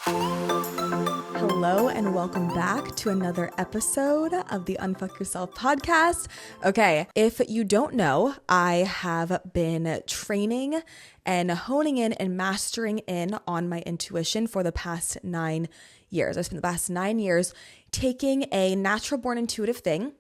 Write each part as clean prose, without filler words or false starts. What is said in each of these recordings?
Hello and welcome back to another episode of the Unfuck Yourself podcast. Okay, if you don't know, I have been training and honing in and mastering in on my intuition for the past 9 years. I spent the past 9 years taking a natural born intuitive thing.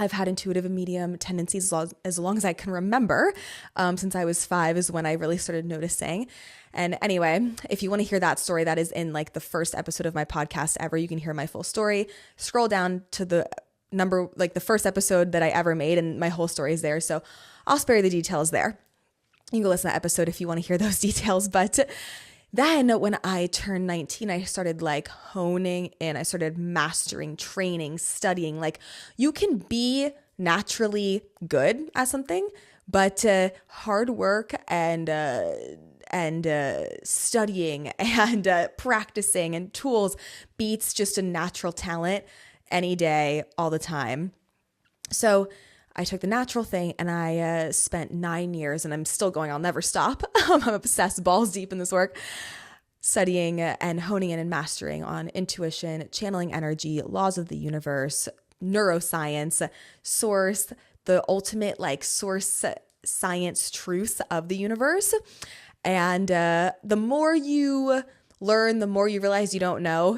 I've had intuitive and medium tendencies as long as I can remember. Since I was 5 is when I really started noticing. And anyway, if you want to hear that story, that is in like the first episode of my podcast ever. You can hear my full story. Scroll down to the number, like the first episode that I ever made, and my whole story is there. So I'll spare you the details there. You can go listen to that episode if you want to hear those details. But then when I turned 19, I started like honing in. I started mastering, training, studying. Like you can be naturally good at something, but hard work and studying and practicing and tools beats just a natural talent any day, all the time. So I took the natural thing and I spent 9 years, and I'm still going. I'll never stop. I'm obsessed, balls deep in this work, studying and honing in and mastering on intuition, channeling energy, laws of the universe, neuroscience, source, the ultimate like source science truth of the universe. And the more you learn, the more you realize you don't know,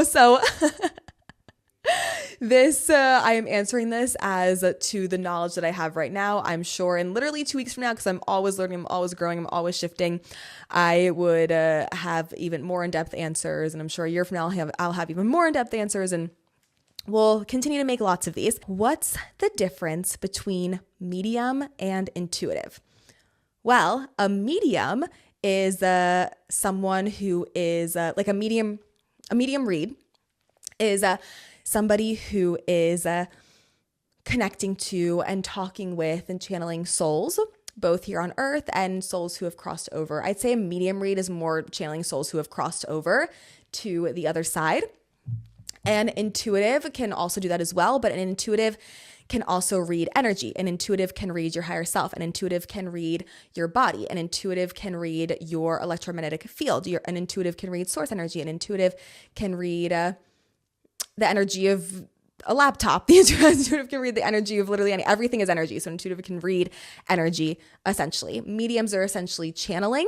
so this, I am answering this as to the knowledge that I have right now. I'm sure in literally 2 weeks from now, because I'm always learning, I'm always growing, I'm always shifting, I would have even more in-depth answers. And I'm sure a year from now, I'll have even more in-depth answers, and we'll continue to make lots of these. What's the difference between medium and intuitive? Well, a medium is someone who is like a medium read is somebody who is connecting to and talking with and channeling souls, both here on earth and souls who have crossed over. I'd say a medium read is more channeling souls who have crossed over to the other side. And intuitive can also do that as well, but an intuitive can also read energy. An intuitive can read your higher self. An intuitive can read your body. An intuitive can read your electromagnetic field. An intuitive can read source energy. An intuitive can read the energy of a laptop. The intuitive can read the energy of literally everything is energy. So intuitive can read energy, essentially. Mediums are essentially channeling,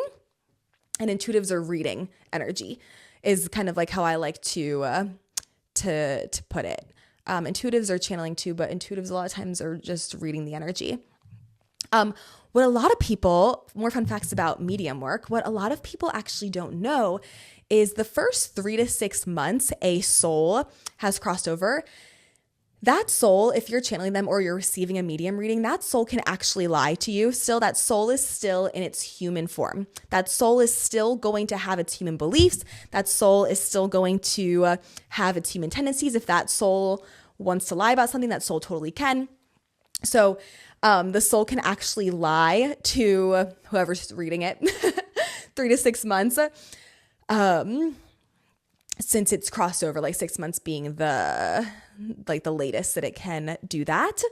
and intuitives are reading energy, is kind of like how I like to put it. Intuitives are channeling too, but intuitives a lot of times are just reading the energy. What a lot of people, more fun facts about medium work, what a lot of people actually don't know is the first 3 to 6 months a soul has crossed over. That soul, if you're channeling them or you're receiving a medium reading, that soul can actually lie to you. Still, that soul is still in its human form. That soul is still going to have its human beliefs. That soul is still going to have its human tendencies. If that soul wants to lie about something, that soul totally can. So the soul can actually lie to whoever's reading it 3 to 6 months. Since it's crossed over, like 6 months being the latest that it can do that.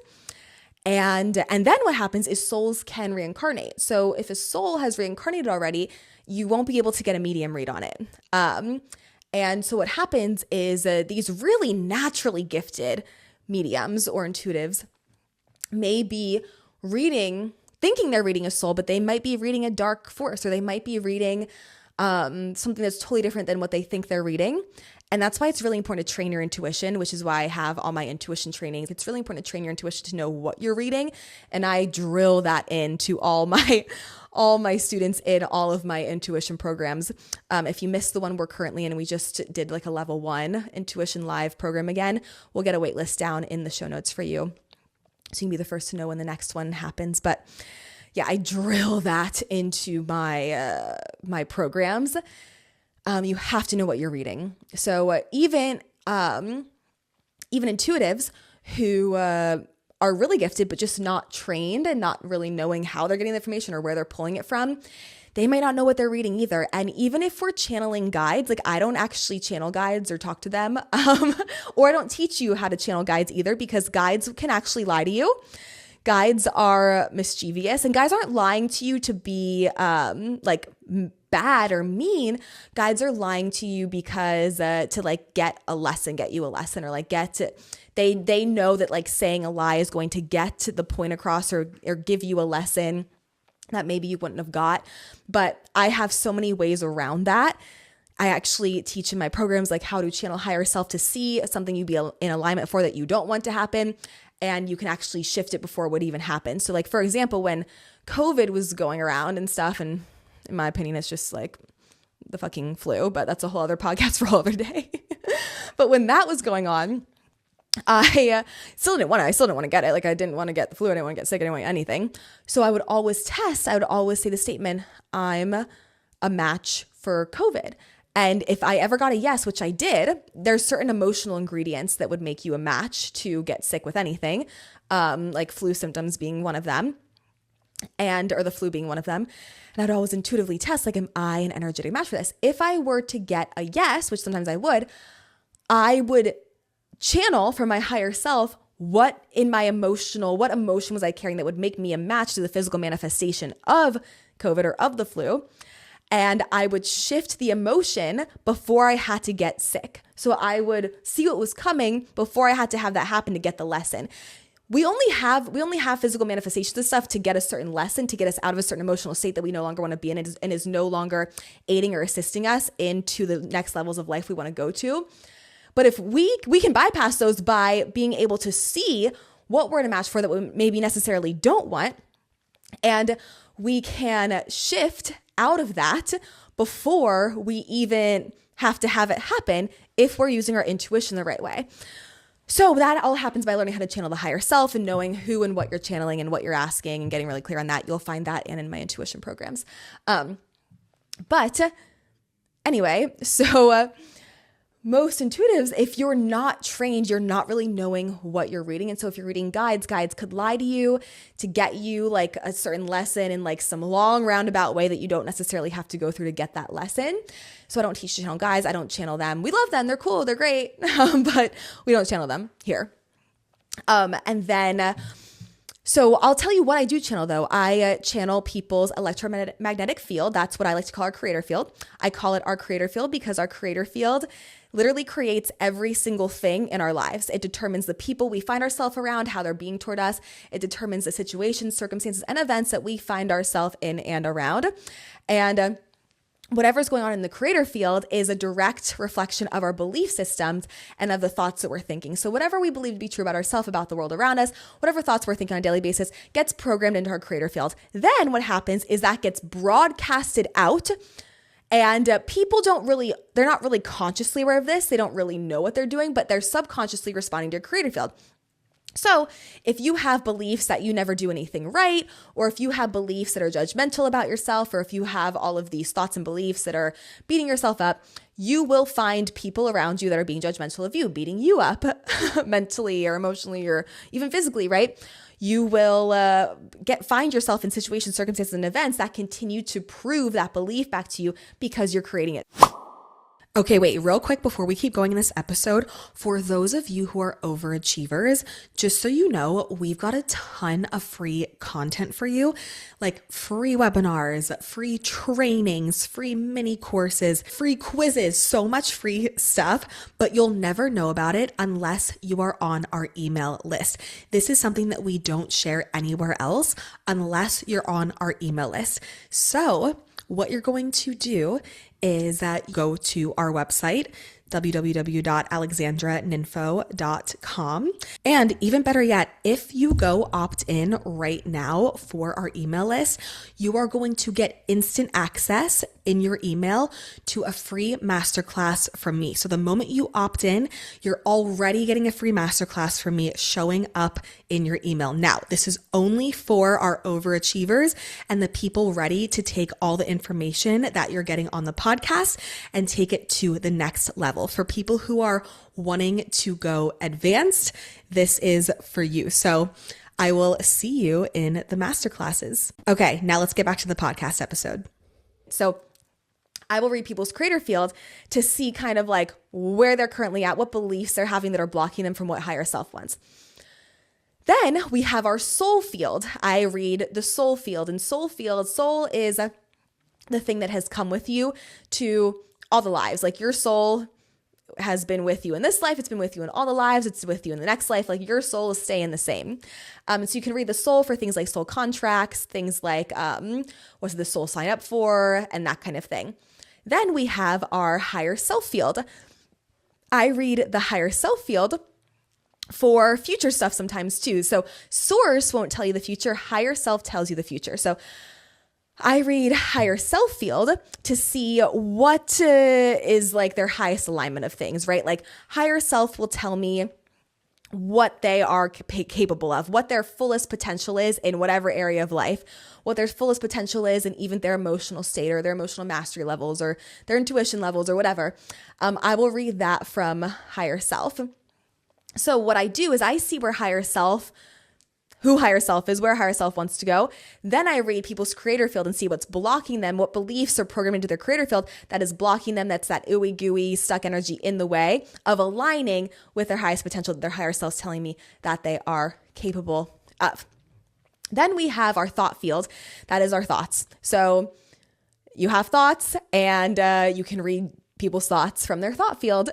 And then what happens is souls can reincarnate. So if a soul has reincarnated already, you won't be able to get a medium read on it. And so what happens is these really naturally gifted mediums or intuitives may be thinking they're reading a soul, but they might be reading a dark force, or they might be reading something that's totally different than what they think they're reading. And that's why it's really important to train your intuition, which is why I have all my intuition trainings. It's really important to train your intuition to know what you're reading. And I drill that into all my students in all of my intuition programs. If you missed the one we're currently in, we just did like a level 1 intuition live program again, we'll get a wait list down in the show notes for you, so you can be the first to know when the next one happens. But yeah, I drill that into my programs. You have to know what you're reading. So even intuitives who are really gifted but just not trained and not really knowing how they're getting the information or where they're pulling it from, they might not know what they're reading either. And even if we're channeling guides, like I don't actually channel guides or talk to them, or I don't teach you how to channel guides either, because guides can actually lie to you. Guides are mischievous, and guides aren't lying to you to be like bad or mean. Guides are lying to you because to like get you a lesson, or like they know that like saying a lie is going to get the point across, or give you a lesson that maybe you wouldn't have got. But I have so many ways around that. I actually teach in my programs like how to channel higher self to see something you'd be in alignment for that you don't want to happen, and you can actually shift it before it would even happen. So like, for example, when COVID was going around and stuff, and in my opinion, it's just like the fucking flu, but that's a whole other podcast for a whole other day. But when that was going on, I still didn't want to get it. Like, I didn't want to get the flu. I didn't want to get sick. I didn't want anything. So I would always test. I would always say the statement, I'm a match for COVID. And if I ever got a yes, which I did, there's certain emotional ingredients that would make you a match to get sick with anything, like flu symptoms being one of them, or the flu being one of them. And I'd always intuitively test, like, am I an energetic match for this? If I were to get a yes, which sometimes I would channel from my higher self what emotion was I carrying that would make me a match to the physical manifestation of COVID or of the flu. And I would shift the emotion before I had to get sick. So I would see what was coming before I had to have that happen to get the lesson. We only have physical manifestations of stuff to get a certain lesson, to get us out of a certain emotional state that we no longer want to be in, and is no longer aiding or assisting us into the next levels of life we want to go to. But if we can bypass those by being able to see what we're in a match for that we maybe necessarily don't want, and we can shift out of that before we even have to have it happen if we're using our intuition the right way. So that all happens by learning how to channel the higher self and knowing who and what you're channeling and what you're asking and getting really clear on that. You'll find that in my intuition programs. But anyway, so most intuitives, if you're not trained, you're not really knowing what you're reading. And so if you're reading guides could lie to you to get you like a certain lesson in like some long roundabout way that you don't necessarily have to go through to get that lesson. So I don't teach to channel guides. I don't channel them. We love them. They're cool. They're great. But we don't channel them here. So I'll tell you what I do channel though. I channel people's electromagnetic field. That's what I like to call our creator field. I call it our creator field because our creator field literally creates every single thing in our lives. It determines the people we find ourselves around, how they're being toward us. It determines the situations, circumstances, and events that we find ourselves in and around. And whatever's going on in the creator field is a direct reflection of our belief systems and of the thoughts that we're thinking. So whatever we believe to be true about ourselves, about the world around us, whatever thoughts we're thinking on a daily basis gets programmed into our creator field. Then what happens is that gets broadcasted out. And people they're not really consciously aware of this. They don't really know what they're doing, but they're subconsciously responding to your creator field. So if you have beliefs that you never do anything right, or if you have beliefs that are judgmental about yourself, or if you have all of these thoughts and beliefs that are beating yourself up, you will find people around you that are being judgmental of you, beating you up mentally or emotionally or even physically, right? You will find yourself in situations, circumstances, and events that continue to prove that belief back to you because you're creating it. Okay, wait, real quick before we keep going in this episode, for those of you who are overachievers, just so you know, we've got a ton of free content for you, like free webinars, free trainings, free mini courses, free quizzes, so much free stuff, but you'll never know about it unless you are on our email list. This is something that we don't share anywhere else unless you're on our email list. So what you're going to do is that go to our website, www.alexandraninfo.com. And even better yet, if you go opt in right now for our email list, you are going to get instant access in your email to a free masterclass from me. So the moment you opt in, you're already getting a free masterclass from me showing up in your email. Now, this is only for our overachievers and the people ready to take all the information that you're getting on the podcast and take it to the next level. For people who are wanting to go advanced, this is for you. So I will see you in the masterclasses. Okay, now let's get back to the podcast episode. So I will read people's creator field to see kind of like where they're currently at, what beliefs they're having that are blocking them from what higher self wants. Then we have our soul field. I read the soul field, and soul is the thing that has come with you to all the lives. Like your soul has been with you in this life. It's been with you in all the lives. It's with you in the next life. Like your soul is staying the same. So you can read the soul for things like soul contracts, things like what does the soul sign up for, and that kind of thing. Then we have our higher self field. I read the higher self field for future stuff sometimes too. So source won't tell you the future. Higher self tells you the future. So I read higher self field to see what is like their highest alignment of things, right? Like higher self will tell me what they are capable of, what their fullest potential is in whatever area of life, what their fullest potential is in even their emotional state or their emotional mastery levels or their intuition levels or whatever. I will read that from higher self. So what I do is I see who higher self is, where higher self wants to go. Then I read people's creator field and see what's blocking them, what beliefs are programmed into their creator field that is blocking them. That's that ooey gooey stuck energy in the way of aligning with their highest potential, their higher self's telling me that they are capable of. Then we have our thought field. That is our thoughts. So you have thoughts and you can read people's thoughts from their thought field.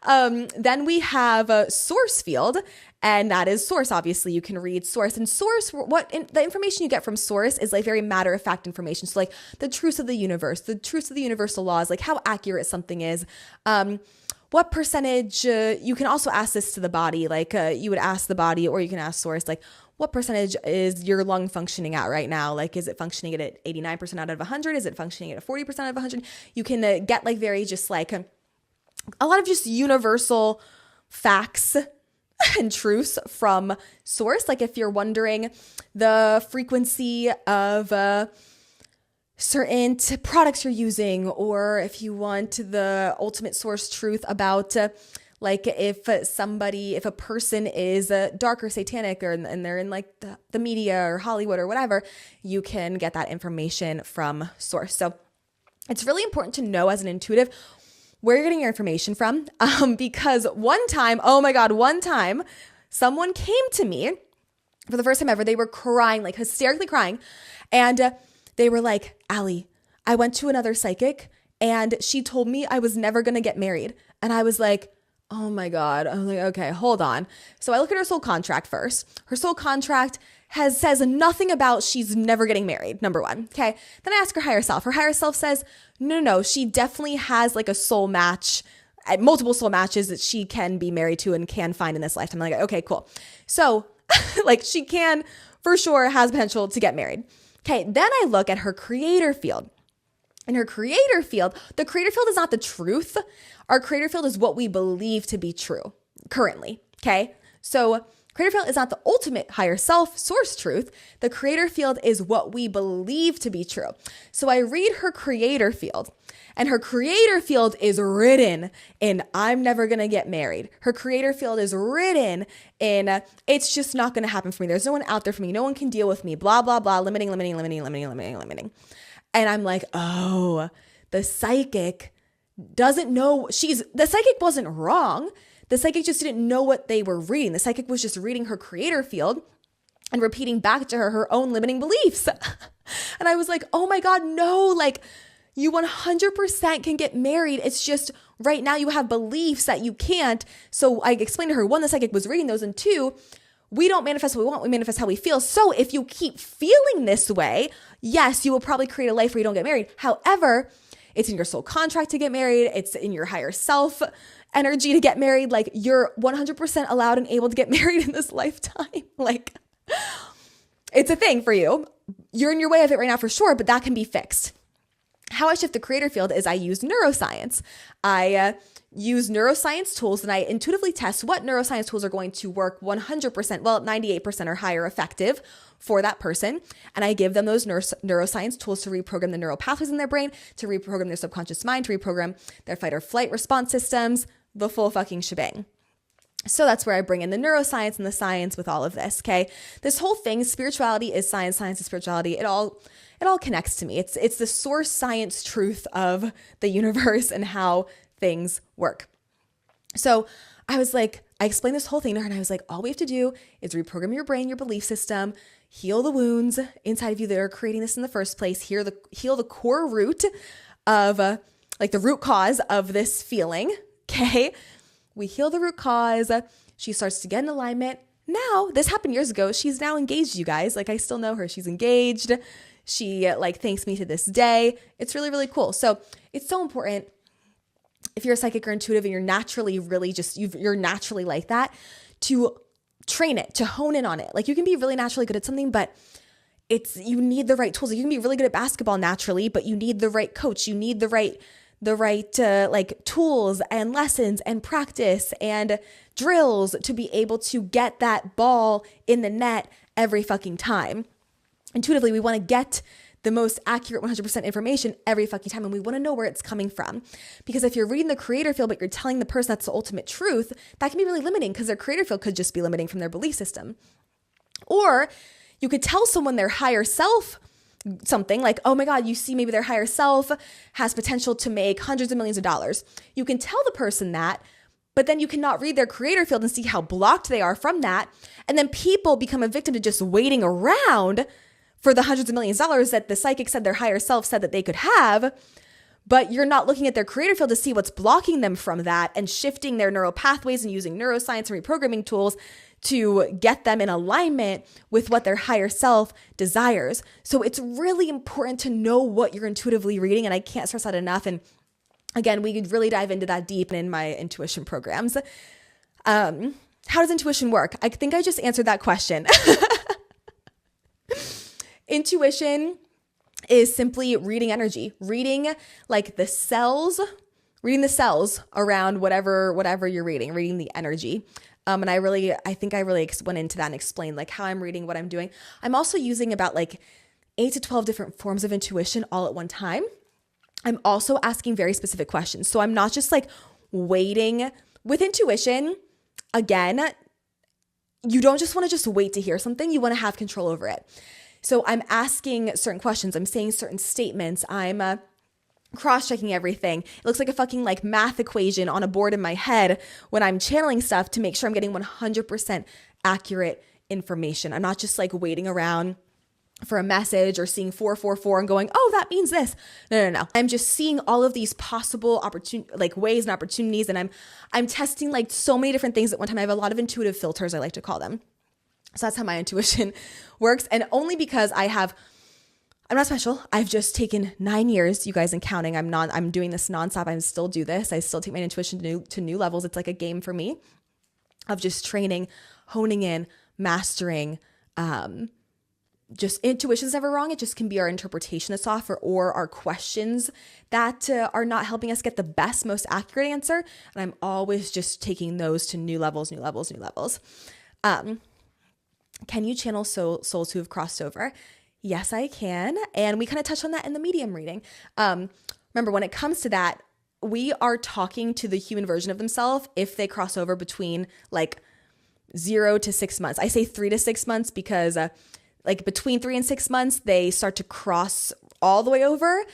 Then we have a source field, and that is source. Obviously, you can read source, and source. The information you get from source is like very matter of fact information. So like the truths of the universe, the truths of the universal laws, like how accurate something is. What percentage? You can also ask this to the body. Like you would ask the body, or you can ask source. Like what percentage is your lung functioning at right now? Like is it functioning at 89% out of 100? Is it functioning at 40% out of 100? You can get like very just like a lot of just universal facts and truths from source. Like if you're wondering the frequency of certain products you're using, or if you want the ultimate source truth about like if a person is dark or satanic and they're in like the media or Hollywood or whatever, you can get that information from source. So it's really important to know as an intuitive where you're getting your information from. Because one time, someone came to me for the first time ever. They were crying, like hysterically crying. And they were like, Allie, I went to another psychic and she told me I was never going to get married. And I was like, oh my God. I'm like, okay, hold on. So I look at her soul contract first. Her soul contract says nothing about she's never getting married, number one. Okay. Then I ask her higher self. Her higher self says, no, she definitely has like a soul match, multiple soul matches that she can be married to and can find in this lifetime. I'm like, okay, cool. So like she can for sure has potential to get married. Okay. Then I look at her creator field. In her creator field, the creator field is not the truth. Our creator field is what we believe to be true currently. Okay. So creator field is not the ultimate higher self source truth. The creator field is what we believe to be true. So I read her creator field, and her creator field is written in I'm never going to get married. Her creator field is written in it's just not going to happen for me. There's no one out there for me. No one can deal with me. Blah, blah, blah. Limiting. And I'm like, oh, the psychic doesn't know. The psychic wasn't wrong. The psychic just didn't know what they were reading. The psychic was just reading her creator field and repeating back to her own limiting beliefs. And I was like, oh my God, no, like you 100% can get married. It's just right now you have beliefs that you can't. So I explained to her, one, the psychic was reading those, and two, we don't manifest what we want, we manifest how we feel. So if you keep feeling this way, yes, you will probably create a life where you don't get married. However, it's in your soul contract to get married. It's in your higher self energy to get married. Like you're 100% allowed and able to get married in this lifetime. Like it's a thing for you. You're in your way of it right now for sure, but that can be fixed. How I shift the creator field is I use neuroscience. I use neuroscience tools and I intuitively test what neuroscience tools are going to work 100%, well, 98% or higher effective for that person. And I give them those neuroscience tools to reprogram the neural pathways in their brain, to reprogram their subconscious mind, to reprogram their fight or flight response systems, the full fucking shebang. So that's where I bring in the neuroscience and the science with all of this, okay? This whole thing, spirituality is science, science is spirituality. It all connects to me. It's the source science truth of the universe and how things work. So I was like, I explained this whole thing to her and I was like, all we have to do is reprogram your brain, your belief system, heal the wounds inside of you that are creating this in the first place. Heal the core root of like the root cause of this feeling. Okay. We heal the root cause. She starts to get in alignment. Now, this happened years ago. She's now engaged, you guys. Like, I still know her. She's engaged. She like thanks me to this day. It's really, really cool. So it's so important if you're a psychic or intuitive and you're naturally really just, you're naturally like that, to train it, to hone in on it. Like, you can be really naturally good at something, but you need the right tools. You can be really good at basketball naturally, but you need the right coach. You need the right like tools and lessons and practice and drills to be able to get that ball in the net every fucking time. Intuitively, we want to get the most accurate 100% information every fucking time, and we want to know where it's coming from. Because if you're reading the creator field, but you're telling the person that's the ultimate truth, that can be really limiting, because their creator field could just be limiting from their belief system. Or you could tell someone their higher self something like, oh my God, you see maybe their higher self has potential to make hundreds of millions of dollars. You can tell the person that, but then you cannot read their creator field and see how blocked they are from that. And then people become a victim to just waiting around for the hundreds of millions of dollars that the psychic said their higher self said that they could have, but you're not looking at their creator field to see what's blocking them from that and shifting their neural pathways and using neuroscience and reprogramming tools to get them in alignment with what their higher self desires. So it's really important to know what you're intuitively reading, and I can't stress that enough. And again, we could really dive into that deep in my intuition programs. How does intuition work? I think I just answered that question. Intuition is simply reading energy, reading the cells around whatever you're reading the energy. And I think I really went into that and explained like how I'm reading, what I'm doing. I'm also using about 8 to 12 different forms of intuition all at one time. I'm also asking very specific questions. So I'm not just waiting with intuition. Again, you don't just want to just wait to hear something. You want to have control over it. So I'm asking certain questions. I'm saying certain statements. I'm cross-checking everything. It looks like a fucking math equation on a board in my head when I'm channeling stuff to make sure I'm getting 100% accurate information. I'm not just waiting around for a message or seeing 444 and going, oh, that means this. No. I'm just seeing all of these possible ways and opportunities, and I'm testing so many different things at one time. I have a lot of intuitive filters, I like to call them. So that's how my intuition works. And only because I'm not special. I've just taken 9 years, you guys, and counting. I'm doing this nonstop. I still do this. I still take my intuition to new levels. It's like a game for me of just training, honing in, mastering. Just intuition's never wrong. It just can be our interpretation that's off or our questions that are not helping us get the best, most accurate answer. And I'm always just taking those to new levels. Can you channel souls who have crossed over? Yes, I can. And we kind of touched on that in the medium reading. Remember, when it comes to that, we are talking to the human version of themselves if they cross over between 0 to 6 months. I say 3 to 6 months because between 3 and 6 months, they start to cross all the way over.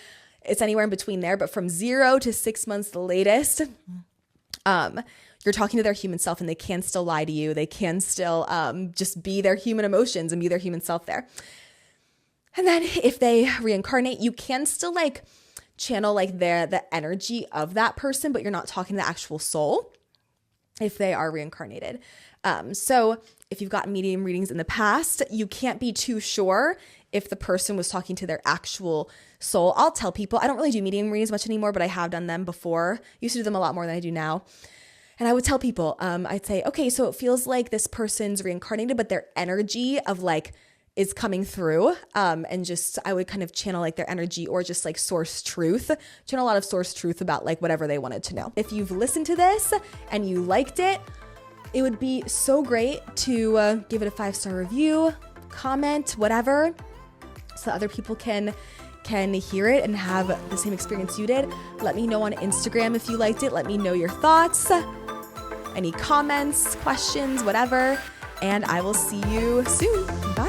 It's anywhere in between there. But from 0 to 6 months, the latest, you're talking to their human self, and they can still lie to you. They can still just be their human emotions and be their human self there. And then if they reincarnate, you can still channel the energy of that person, but you're not talking to the actual soul if they are reincarnated. So if you've gotten medium readings in the past, you can't be too sure if the person was talking to their actual soul. I'll tell people, I don't really do medium readings much anymore, but I have done them before. Used to do them a lot more than I do now. And I would tell people, I'd say, okay, so it feels like this person's reincarnated, but their energy of is coming through. And just, I would kind of channel their energy or just source truth, channel a lot of source truth about whatever they wanted to know. If you've listened to this and you liked it, it would be so great to give it a 5-star review, comment, whatever, so other people can hear it and have the same experience you did. Let me know on Instagram if you liked it. Let me know your thoughts, any comments, questions, whatever. And I will see you soon. Bye.